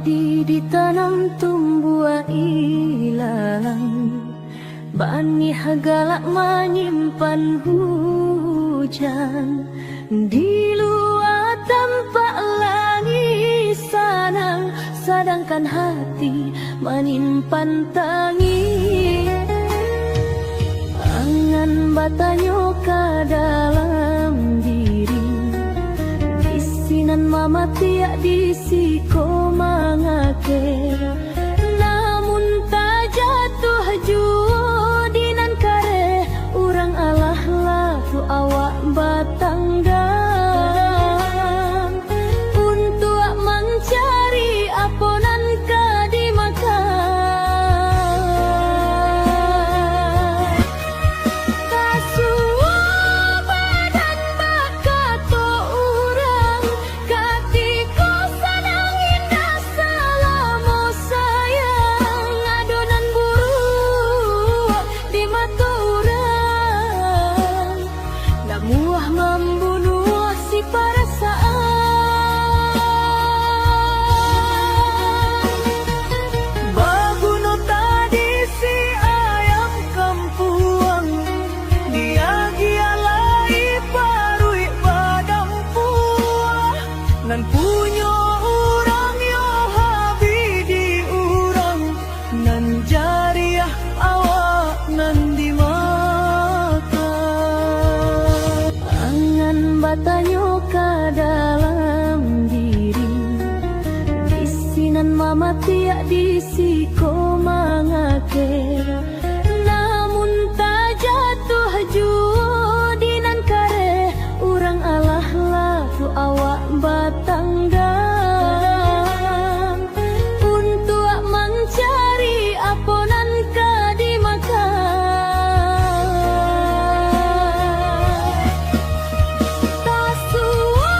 padi ditanam tumbuh ilalang, bani galak menyimpan hujan. Di luar tampak langit sanang, sedangkan hati menyimpan tangis. Angan batanyo ke dalam diri, bisinan mama tiak disiko mangake. Namun tak jatuh judinan kare, urang alah laku awak batang dam, untuk mencari aponan kadimakan. Kasua badan bakato urang, katiku sanang indah selamo sayang. Adonan buruk di mata urang, namuah membunuh si perasaan. Baguno tadi si ayam kampuang, dia gialai parui padam puah. Nan punyo urang yo habi di urang, nan jariah awak nan dimakan. Angan batanyo ke dalam diri, bisinan mama tiak disiko mangake. Namun tak jatuh judinan kare, urang alah laku awak batang dam, untuk mencari aponan kadimakan. Kasua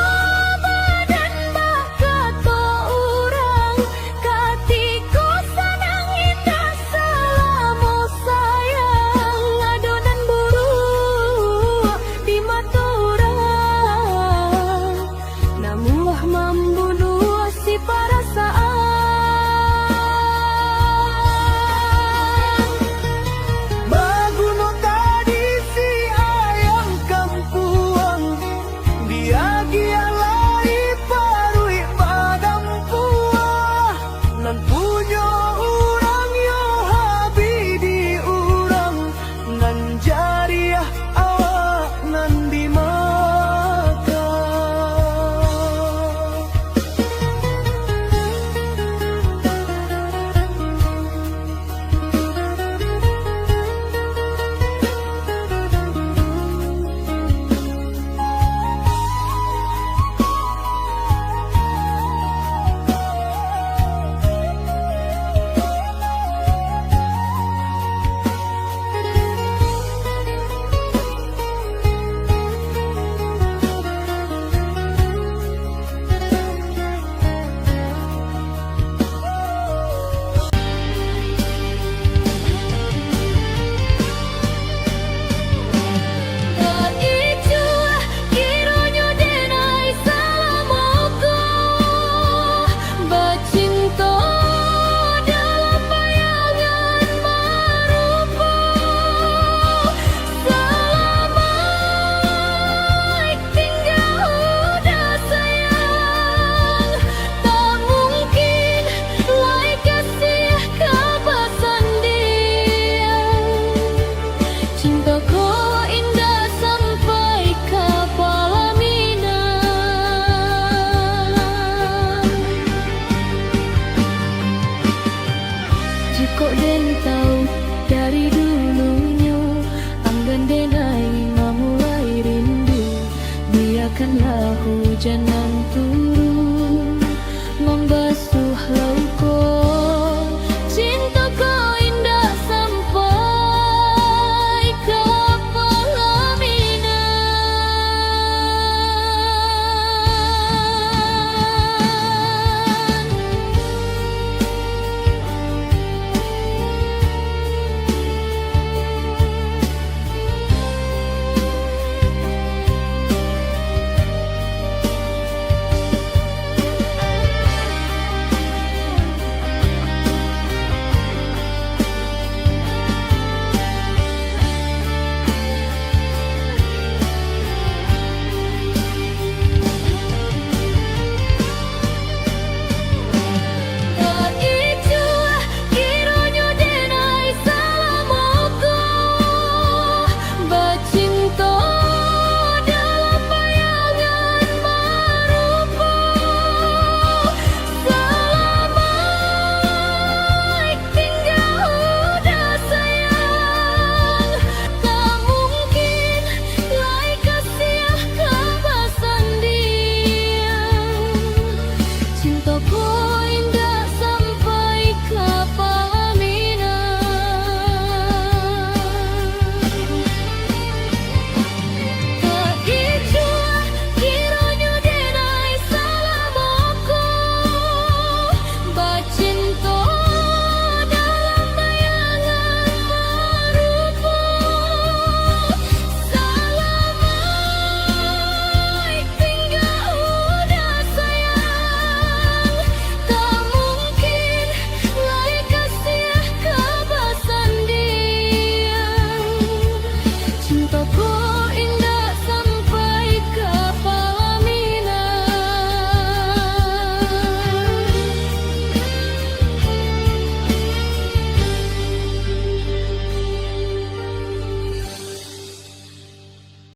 badan bakato urang, katiku sanang indah selamo sayang. Adonan buruk di mata urang, namuah membunuh si perasaan. Baguno tadi si ayam kampuang, dia gialai parui padam puah. Nan punyo urang yo habi di urang, nan jariah awak nan dimakan. Ijuah kironyo denai salamoko, bacinta dalam bayangan marupa. Selamat tinggal udah sayang, tak mungkin lai kasih kabasan dia. Cintaku indah sampai ke pelaminan. Jika den tahu dari dulunya, anggan denai memulai rindu, biarkanlah hujan yang turun membasuh laut